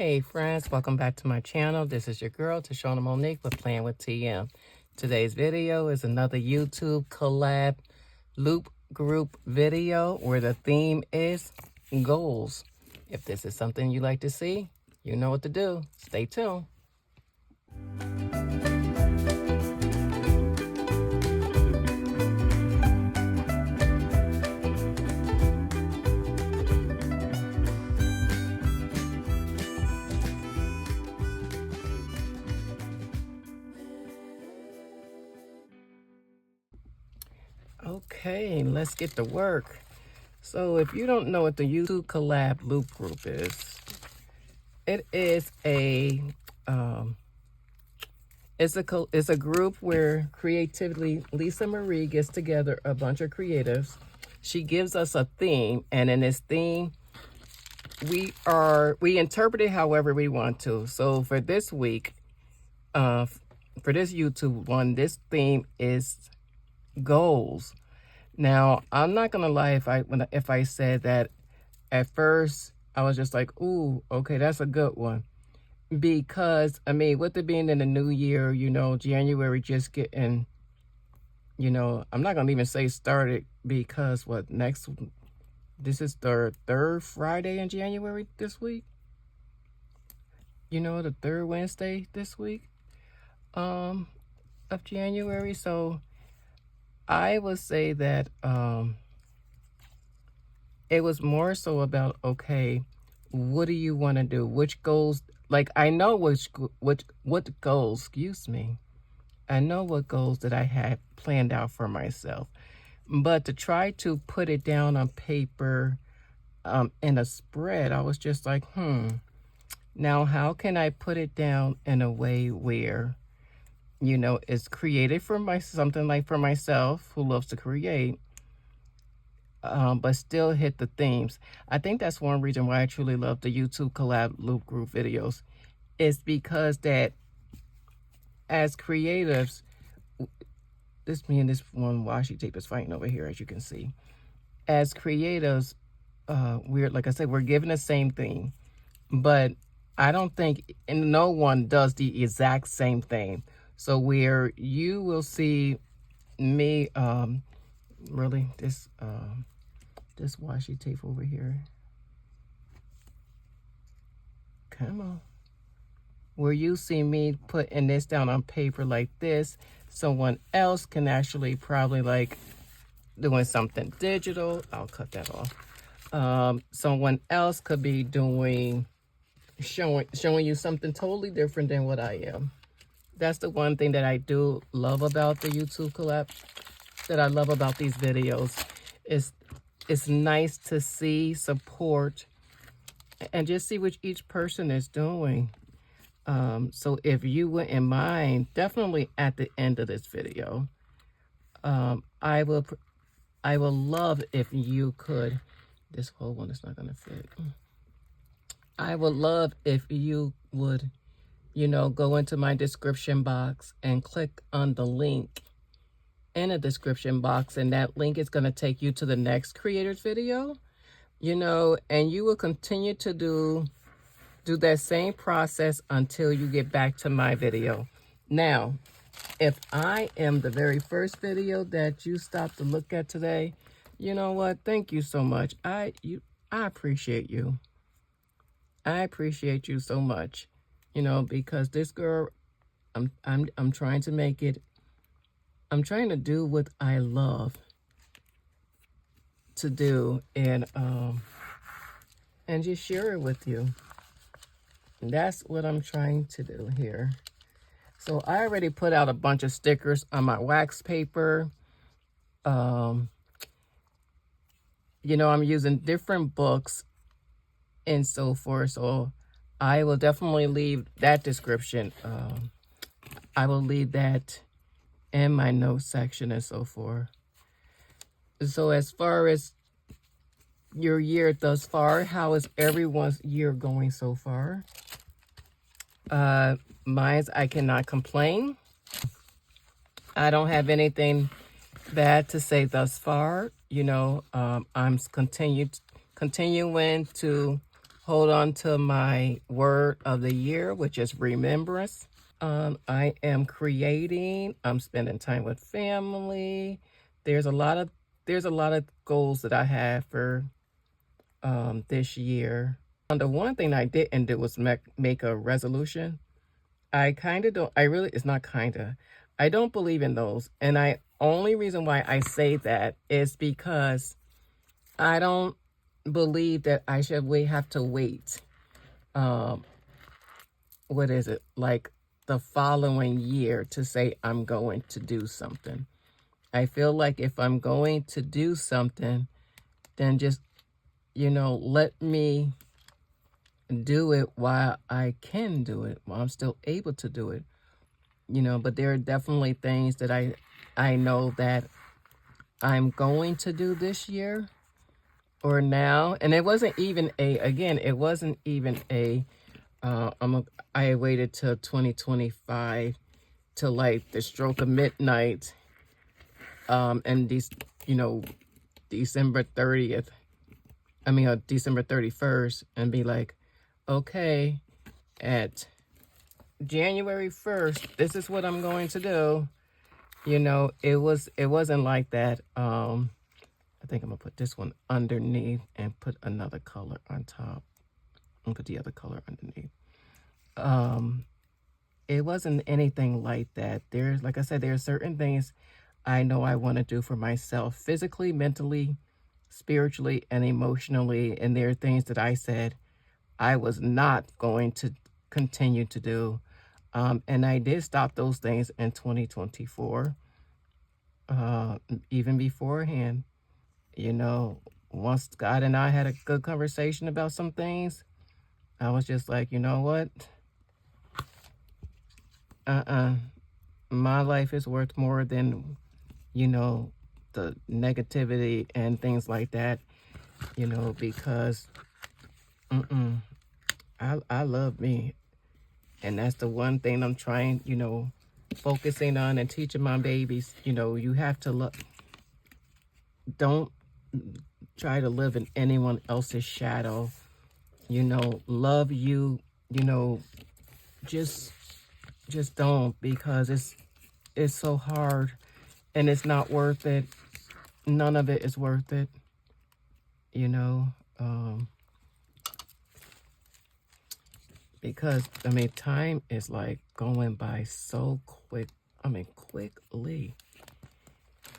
Hey friends, welcome back to my channel. This is your girl, Tashona Monique with Playing with TM. Today's video is another YouTube collab loop group video where the theme is goals. If this is something you like to see, you know what to do. Stay tuned. Okay, let's get to work. So if you don't know what the YouTube collab loop group is, it is it's a group where creatively Lisa Marie gets together a bunch of creatives. She gives us a theme, and in this theme, we interpret it however we want to. So for this week, for this YouTube one, this theme is goals. Now, I'm not gonna lie if I said that at first I was just like, ooh, okay, that's a good one. Because I mean, with it being in the new year, January just getting, I'm not gonna even say started, because this is the third Friday in January this week. The third Wednesday this week of January. So I would say that it was more so about, okay, what do you want to do? Which goals? Like, I know what goals, excuse me. I know what goals that I had planned out for myself. But to try to put it down on paper in a spread, I was just like, now how can I put it down in a way where, it's created for something like for myself who loves to create, but still hit the themes. I think that's one reason why I truly love the YouTube collab loop group videos, is because that as this one washi tape is fighting over here, as you can see. As creatives, like I said, we're given the same thing, but I don't think, and no one does the exact same thing. So where you will see me, really, this washi tape over here. Come on. Where you see me putting this down on paper like this, someone else can actually probably like doing something digital. I'll cut that off. Someone else could be showing you something totally different than what I am. That's the one thing that I do love about the YouTube collab, that I love about these videos. It's nice to see, support, and just see what each person is doing. So if you wouldn't mind, definitely at the end of this video, I will love if you could, this whole one is not going to fit. I would love if you would, go into my description box and click on the link in the description box, and that link is going to take you to the next creator's video, and you will continue to do that same process until you get back to my video. Now, if I am the very first video that you stop to look at today, you know what? Thank you so much. I appreciate you. I appreciate you so much, because this girl, I'm trying to make it, I'm trying to do what I love to do, and just share it with you. And that's what I'm trying to do here. So I already put out a bunch of stickers on my wax paper. I'm using different books and so forth. So I will definitely leave that description. I will leave that in my notes section and so forth. So as far as your year thus far, how is everyone's year going so far? Mine's, I cannot complain. I don't have anything bad to say thus far. I'm continuing to hold on to my word of the year, which is remembrance. I am creating. I'm spending time with family. There's a lot of goals that I have for this year. And the one thing I didn't do was make a resolution. I kind of don't. I really. It's not kind of. I don't believe in those. And only reason why I say that is because I don't believe that we have to wait. What is it? Like the following year to say I'm going to do something. I feel like if I'm going to do something, then just, let me do it while I can do it, while I'm still able to do it. But there are definitely things that I know that I'm going to do this year or now. And it wasn't even I waited till 2025 till like the stroke of midnight, and December 30th, December 31st, and be like, okay, at January 1st, this is what I'm going to do. It wasn't like that. I think I'm gonna put this one underneath and put another color on top and put the other color underneath. It wasn't anything like that. Like I said, there are certain things I know I want to do for myself, physically, mentally, spiritually, and emotionally. And there are things that I said I was not going to continue to do. And I did stop those things in 2024, even beforehand. Once God and I had a good conversation about some things, I was just like, you know what? My life is worth more than, the negativity and things like that, because I love me. And that's the one thing I'm trying, focusing on and teaching my babies. You have to don't try to live in anyone else's shadow. Love you, just don't, because it's so hard and it's not worth it. None of it is worth it. Because time is like going by so quickly.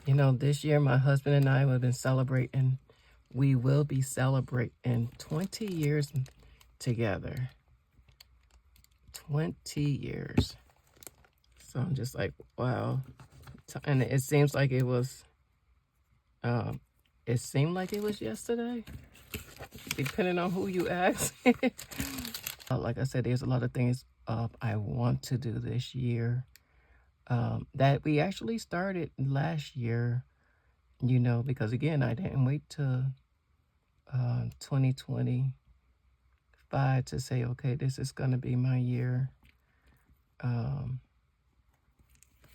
This year my husband and I have been celebrating. We will be celebrating 20 years together. 20 years. So I'm just like, wow. And it seems like it was yesterday, depending on who you ask. Like I said, there's a lot of things I want to do this year that we actually started last year, because again, I didn't wait till 2025 to say, okay, this is going to be my year.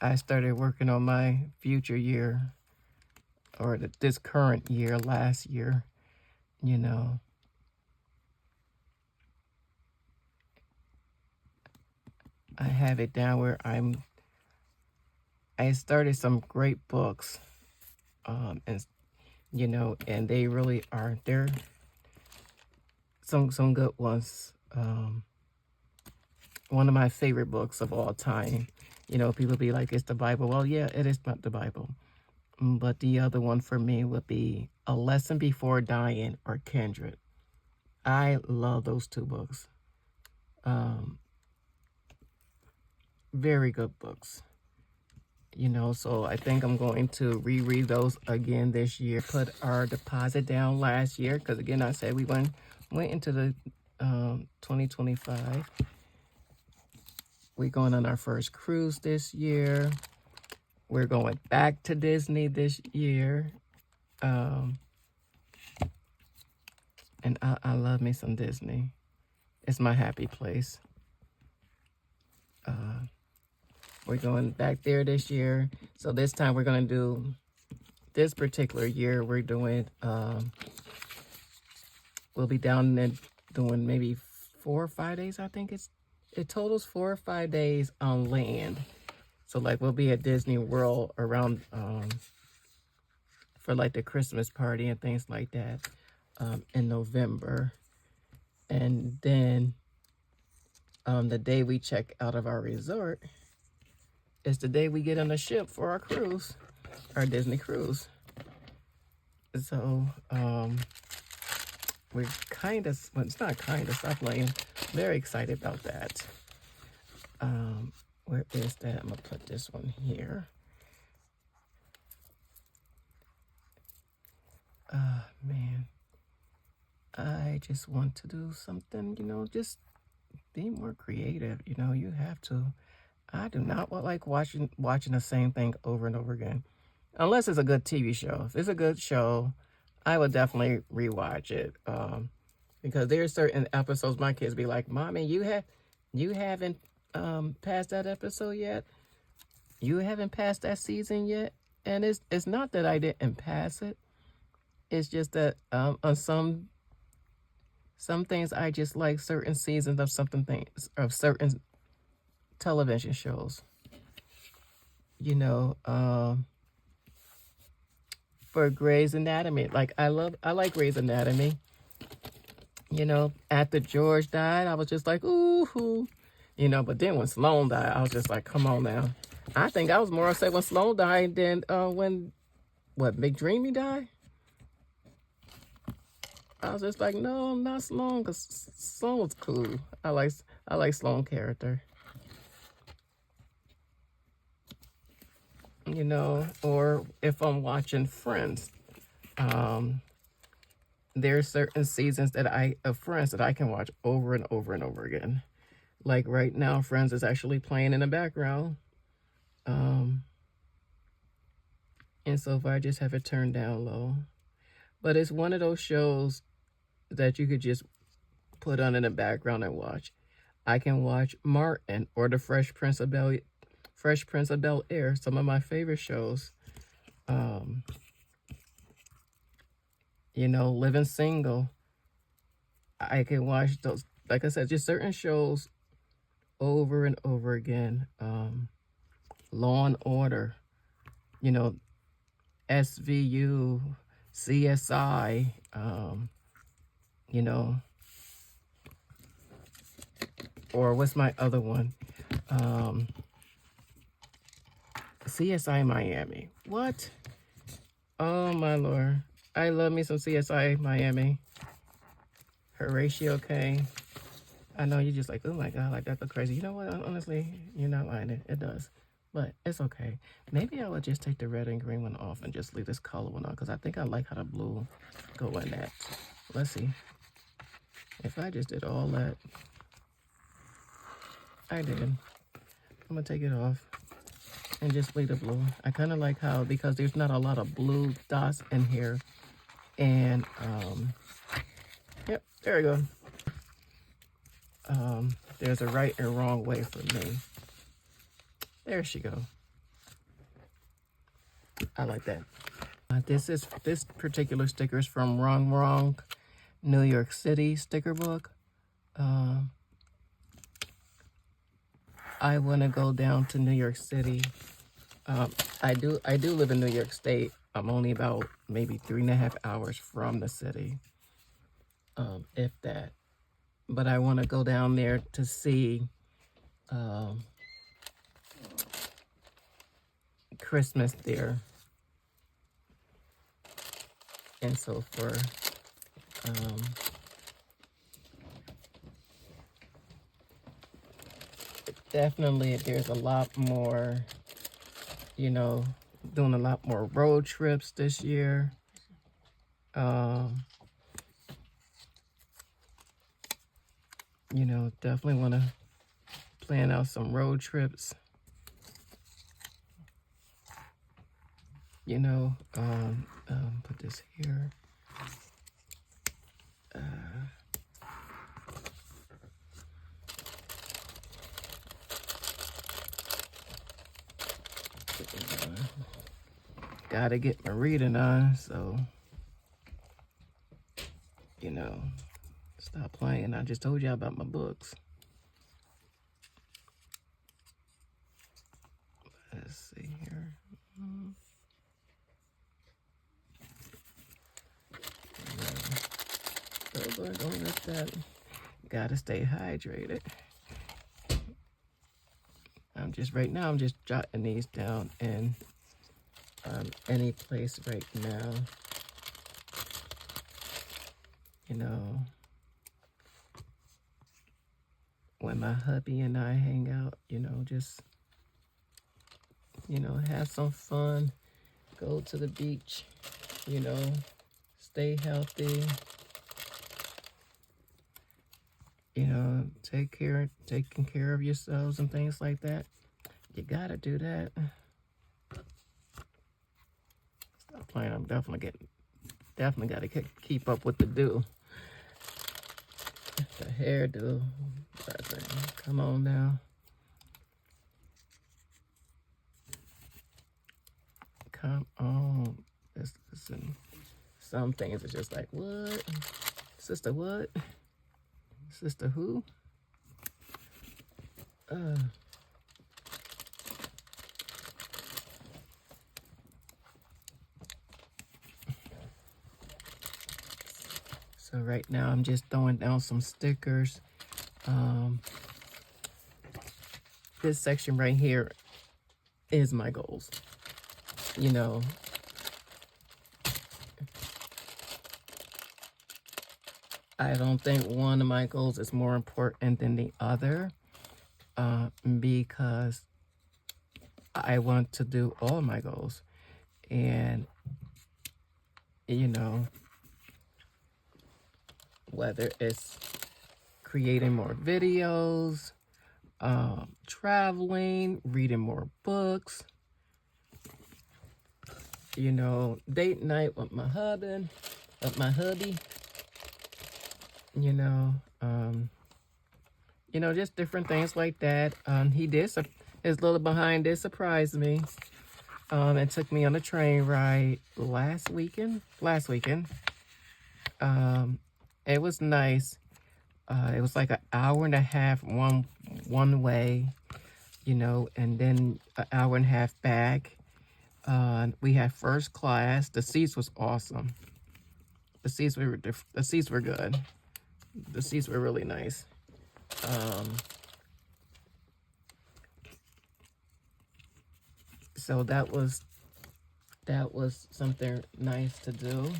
I started working on my future year, or this current year, last year, I have it down where I started some great books, and and they really are, they're some good ones. One of my favorite books of all time. People be like, it's the Bible. Well, yeah, it is not the Bible. But the other one for me would be A Lesson Before Dying or Kindred. I love those two books. Very good books. So I think I'm going to reread those again this year. Put our deposit down last year because, again, I said we went into the 2025. We're going on our first cruise this year. We're going back to Disney this year. And I love me some Disney. It's my happy place. We're going back there this year. So this time we're going to do, this particular year, we're doing, we'll be down in doing maybe 4 or 5 days. I think it totals 4 or 5 days on land. So like we'll be at Disney World around for like the Christmas party and things like that in November. And then the day we check out of our resort is the day we get on the ship for our cruise, our Disney cruise. So we're kind of, well, it's not kind of, stop playing. Very excited about that. Where is that? I'm gonna put this one here. Man, I just want to do something, you know, just be more creative. You know, you have to. I do not like watching the same thing over and over again, unless it's a good TV show. If it's a good show, I would definitely rewatch it. Because there's certain episodes my kids be like, "Mommy, you haven't passed that episode yet. You haven't passed that season yet." And it's not that I didn't pass it. It's just that on some things I just like certain seasons of certain television shows. You know, for Grey's Anatomy, like I like Grey's Anatomy. You know, after George died, I was just like, ooh, you know. But then when Sloan died, I was just like, come on now. I think I was more upset when Sloan died than when McDreamy died. I was just like, no, not Sloan, because Sloan was cool. I like Sloan's character. You know, or if I'm watching Friends, there are certain seasons of Friends that I can watch over and over and over again. Like right now, Friends is actually playing in the background. And so far I just have it turned down low. But it's one of those shows that you could just put on in the background and watch. I can watch Martin or the Fresh Prince of Bel-Air, some of my favorite shows. You know, Living Single. I can watch those, like I said, just certain shows over and over again. Law and Order, you know, SVU, CSI, you know, or what's my other one? CSI Miami. What? Oh my Lord. I love me some CSI Miami. Horatio K. I know you're just like, oh my God, like that's so crazy. You know what? Honestly, you're not lying. It does. But it's okay. Maybe I would just take the red and green one off and just leave this color one on, because I think I like how the blue go in that. Let's see. If I just did all that, I did. I'm going to take it off and just leave the blue. I kind of like how, because there's not a lot of blue dots in here. And, yep, there we go. There's a right and wrong way for me. There she go. I like that. This particular sticker is from Wrong New York City sticker book. I want to go down to New York City. I do live in New York State. I'm only about maybe 3.5 hours from the city, if that. But I want to go down there to see Christmas there. And so definitely there's a lot more, you know, doing a lot more road trips this year. You know, definitely want to plan out some road trips. You know, put this here. Gotta get my reading on, so, you know, Stop playing. I just told you about my books. Let's see here. Oh, Lord, don't let that. Gotta stay hydrated. Right now, I'm just jotting these down in any place right now. You know, when my hubby and I hang out, you know, just, you know, have some fun, go to the beach, you know, stay healthy, you know, taking care of yourselves and things like that. You gotta do that. Stop playing. I'm definitely gotta keep up with the do. The hairdo. Come on now. Come on. Listen. Some things are just like, what? Sister what? Sister who? So right now I'm just throwing down some stickers. This section right here is my goals. You know, I don't think one of my goals is more important than the other, because I want to do all my goals. And, you know, whether it's creating more videos, traveling, reading more books, you know, date night with my hubby, you know, just different things like that. His little behind did surprise me, and took me on a train ride last weekend. It was nice. It was like an hour and a half one way, you know, and then an hour and a half back. We had first class. The seats was awesome. The seats were good. The seats were really nice. So that was something nice to do.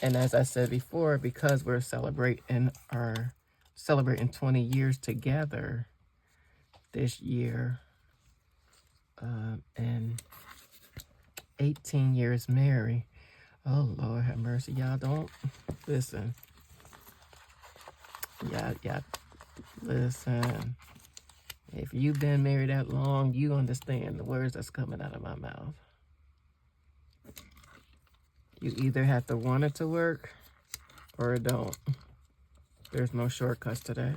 And as I said before, because we're celebrating 20 years together this year, and 18 years married. Oh, Lord have mercy. Y'all don't listen. Yeah, listen. If you've been married that long, you understand the words that's coming out of my mouth. You either have to want it to work or it don't. There's no shortcuts to that.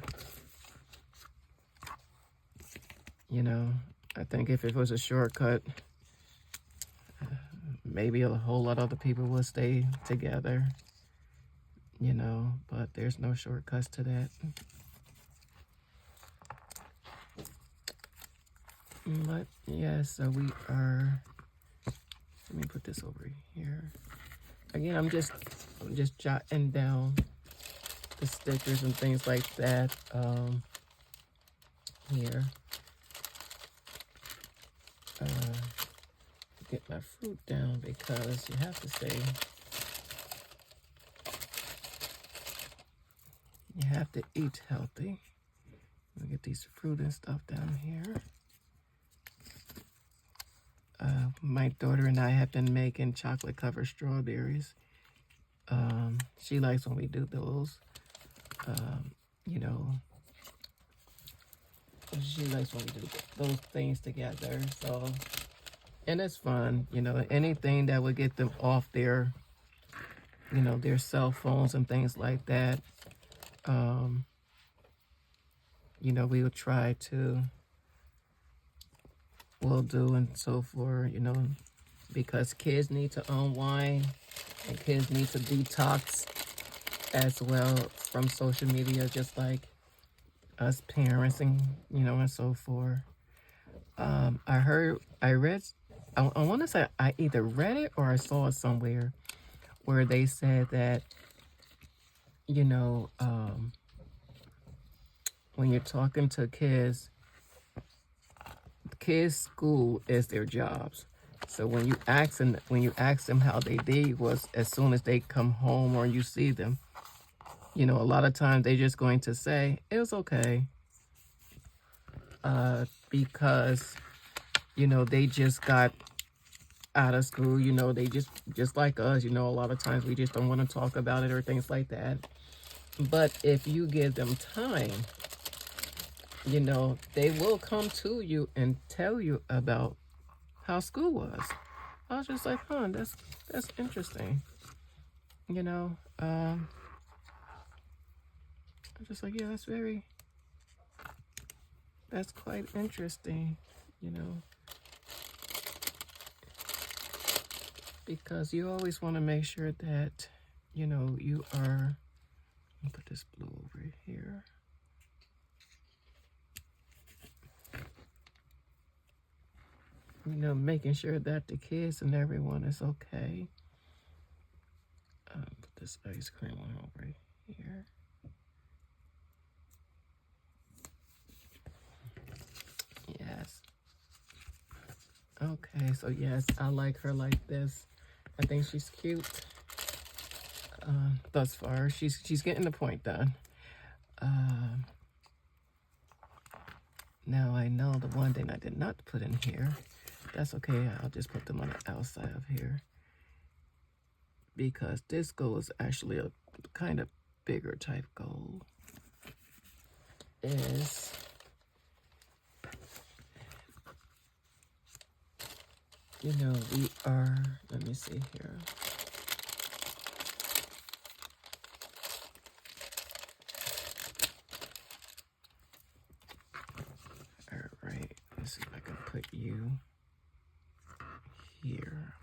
You know, I think if it was a shortcut, maybe a whole lot of other people would stay together, you know, but there's no shortcuts to that. But yeah, so we are, let me put this over here. Again, I'm just jotting down the stickers and things like that here. Get my fruit down because you have to eat healthy. Let me get these fruit and stuff down here. My daughter and I have been making chocolate covered strawberries. She likes when we do those. You know, she likes when we do those things together. So, and it's fun, you know, anything that would get them off their, you know, their cell phones and things like that. You know, we will try to, we'll do and so forth, you know, because kids need to unwind and kids need to detox as well from social media, just like us parents and, and so forth. I read, I want to say I either read it or I saw it somewhere where they said that, when you're talking to kids' school is their jobs. So when you ask them how they day was as soon as they come home or you see them, a lot of times they're just going to say it was okay, because they just got out of school. They just like us. A lot of times we just don't want to talk about it or things like that. But if you give them time, they will come to you and tell you about how school was. I was just like, that's interesting. I'm just like, yeah, that's quite interesting, because you always want to make sure that, you are, let me put this blue over here. Making sure that the kids and everyone is okay. Put this ice cream on over here. Yes. Okay, so yes, I like her like this. I think she's cute. Thus far, she's getting the point done. Now I know the one thing I did not put in here. That's okay. I'll just put them on the outside of here, because this goal is actually a kind of bigger type goal. Is we are, let me see here. All right, let's see if I can put you here.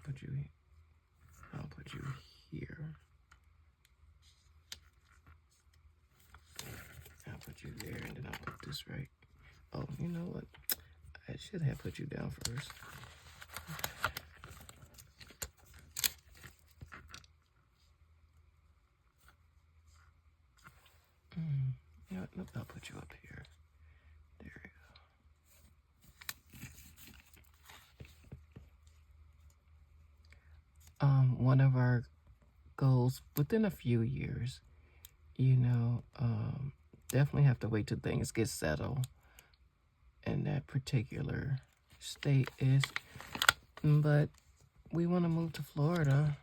I'll put you here. I'll put you there, and then I'll put this right. Oh, you know what? I should have put you down first. Yeah, nope, I'll put you up here. There we go. One of our goals within a few years, definitely have to wait till things get settled in that particular state is, but we want to move to Florida.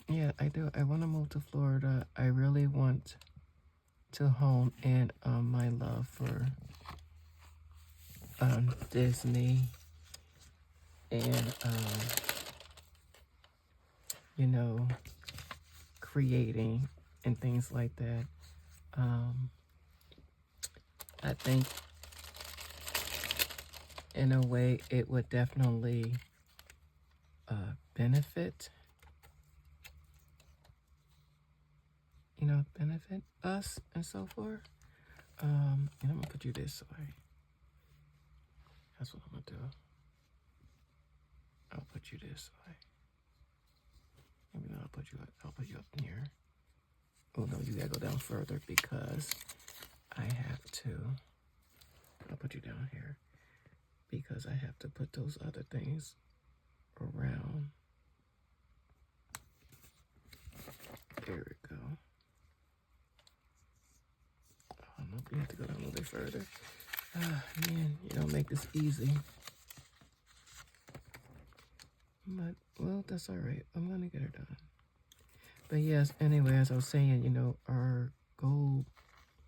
Yeah, I do. I want to move to Florida. I really want to hone in on my love for Disney and creating and things like that. I think in a way it would definitely benefit us and so forth. And I'm gonna put you this way. That's what I'm gonna do. I'll put you this way. Maybe I'll put you up here. Oh no, you gotta go down further because I have to. I'll put you down here because I have to put those other things around. There we go. Oh no, you have to go down a little bit further. Ah, man, you don't make this easy. But, well, that's all right. I'm going to get her done. But yes, anyway, as I was saying, our goal,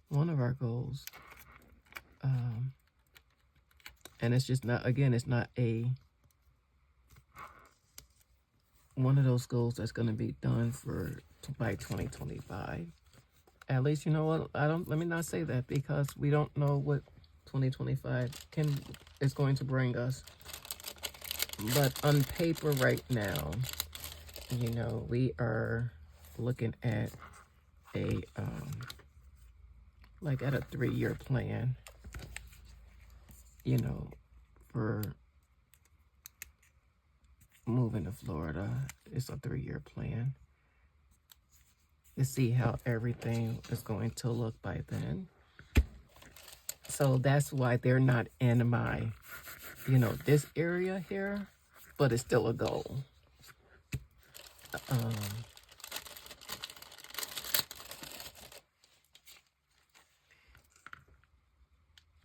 one of our goals, and it's just not, again, it's not one of those goals that's going to be done by 2025. At least, you know what, let me not say that because we don't know what 2025 is going to bring us. But on paper right now, you know, we are looking at a like at a 3-year plan, you know, for moving to Florida. It's a 3-year plan to see how everything is going to look by then. So that's why they're not in my, you know, this area here, but it's still a goal.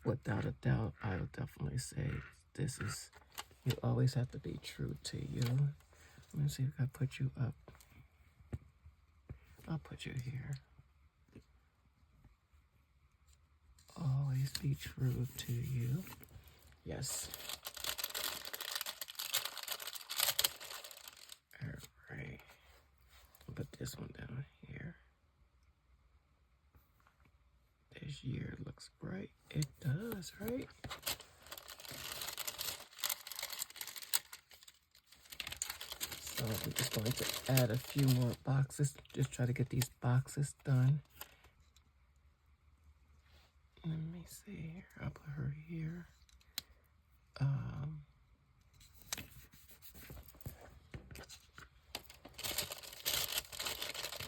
Without a doubt, I would definitely say this is, you always have to be true to you. Let me see if I put you up. I'll put you here. Always be true to you. Yes. All right. Put this one down here. This year looks bright. It does, right? So I'm just going to add a few more boxes. Just try to get these boxes done. Let me see here. I'll put her here.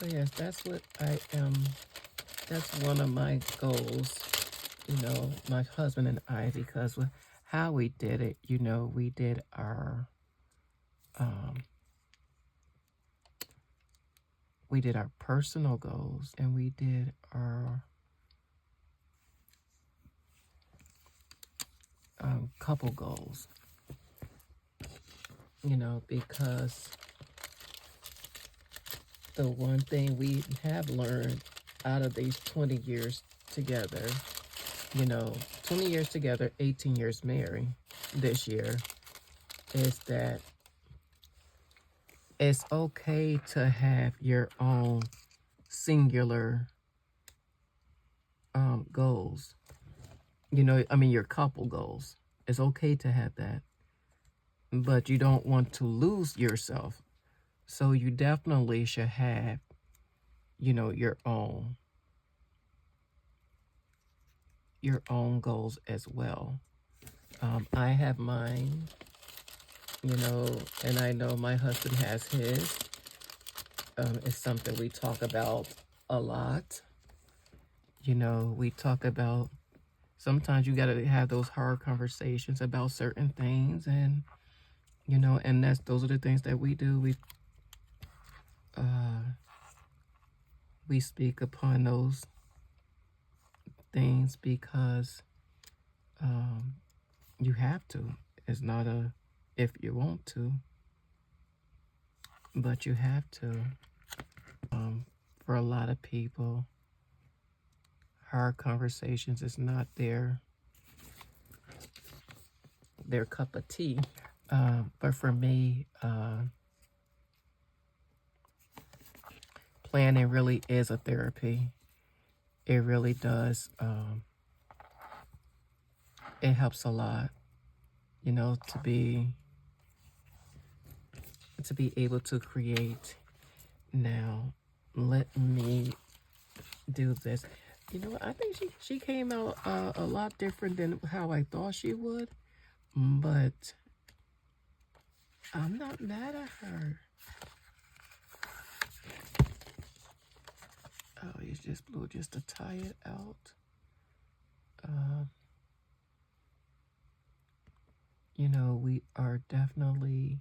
So yes, that's what I am. That's one of my goals, you know, my husband and I, because with how we did it, you know, we did our personal goals, and we did our couple goals, you know, because the one thing we have learned out of these 20 years together, you know, 20 years together, 18 years married this year, is that it's okay to have your own singular goals. You know, I mean, your couple goals. It's okay to have that. But you don't want to lose yourself. So you definitely should have, you know, your own goals as well. I have mine, you know, and I know my husband has his. It's something we talk about a lot. You know, we talk about, sometimes you got to have those hard conversations about certain things, and, you know, and those are the things that we do. We speak upon those things because you have to. It's not a if you want to, but you have to. For a lot of people, hard conversations is not their cup of tea. But for me, planning really is a therapy. It really does. It helps a lot, you know, to be able to create. Now, let me do this. You know, I think she came out a lot different than how I thought she would, but I'm not mad at her. Oh, he's just blue just to tie it out. You know, we are definitely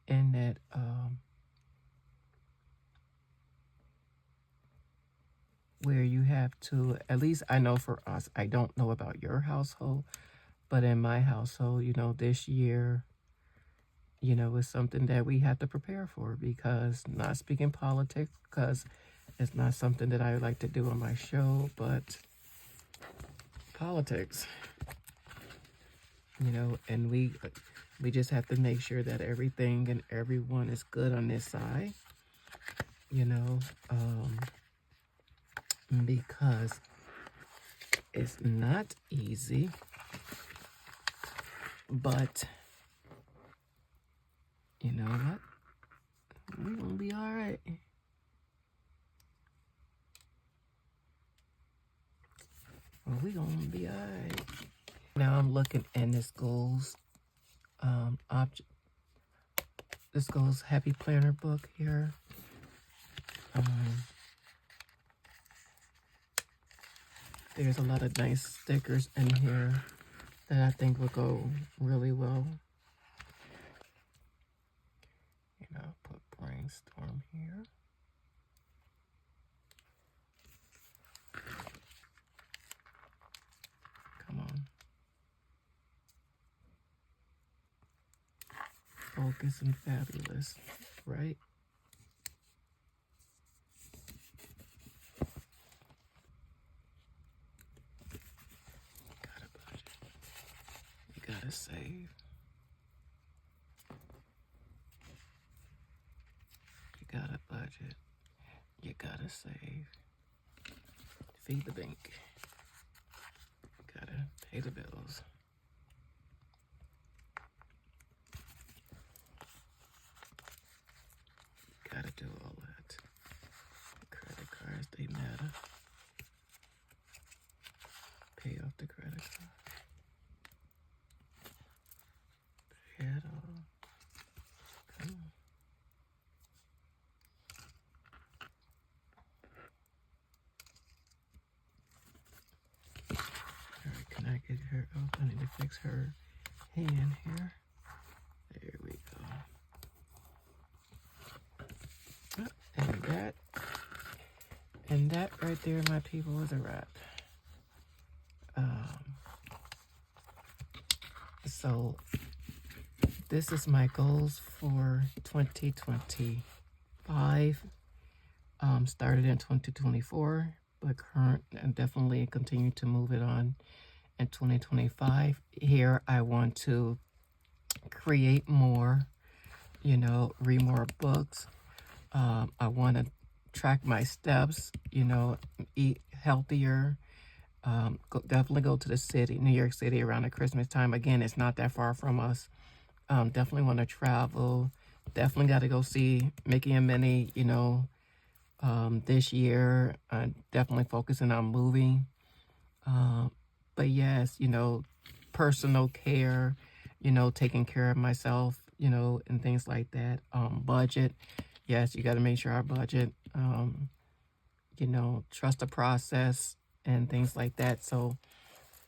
in that where you have to, at least I know for us, I don't know about your household, but in my household, you know, this year, you know, is something that we have to prepare for, because not speaking politics, because it's not something that I like to do on my show, but politics, you know, and we just have to make sure that everything and everyone is good on this side, you know. because it's not easy, but you know what? We're gonna be all right. Well, we're gonna be all right. Now I'm looking in this goals object. This goals happy planner book here. There's a lot of nice stickers in here that I think will go really well. You know, put brainstorm here. Come on. Focus and fabulous, right? Got a budget. You gotta save. You got a budget. You gotta save. Feed the bank. Gotta pay the bills. Gotta do all that. Credit cards, they matter. Pay off the credit card. Pay it all. Come on. Alright, can I get her up? I need to fix her hand here. There we go. And that right there, my people, is a wrap. So this is my goals for 2025. Started in 2024, but current and definitely continue to move it on in 2025. Here I want to create more, you know, read more books. I want to track my steps, you know, eat healthier. Definitely go to the city, New York City, around the Christmas time. Again, it's not that far from us. Definitely want to travel. Definitely got to go see Mickey and Minnie, you know, this year. Definitely focusing on moving. But yes, you know, personal care, you know, taking care of myself, you know, and things like that. Budget. Yes, you got to make sure our budget, you know, trust the process and things like that. So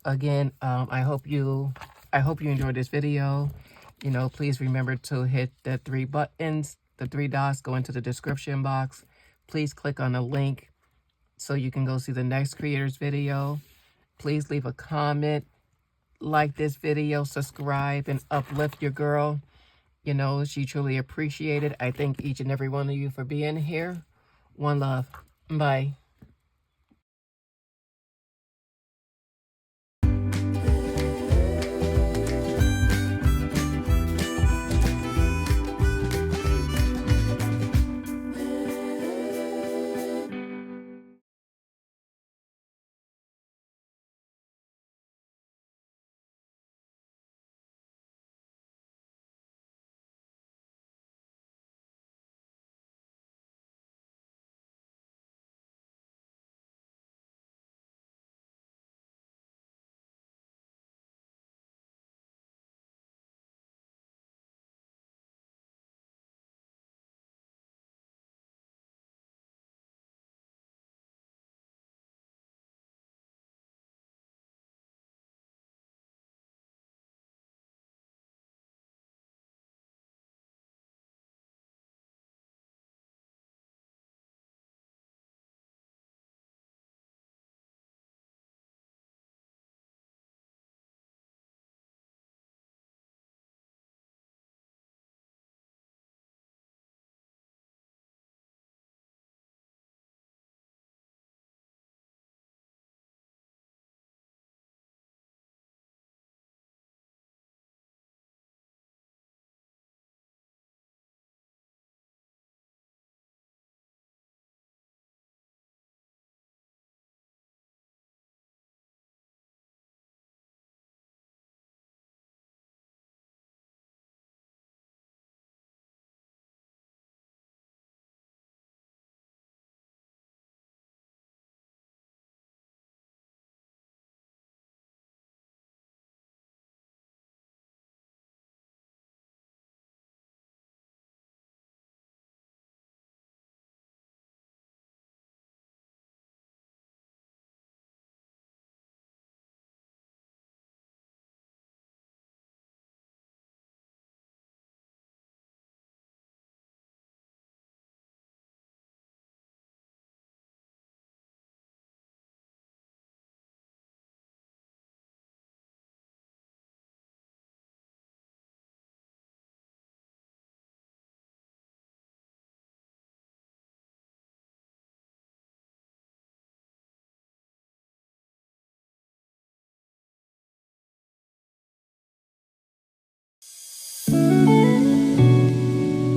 again, I hope you enjoyed this video. You know, please remember to hit the 3 buttons, the 3 dots, go into the description box. Please click on the link so you can go see the next creator's video. Please leave a comment, like this video, subscribe, and uplift your girl. You know, she truly appreciated it. I thank each and every one of you for being here. One love. Bye.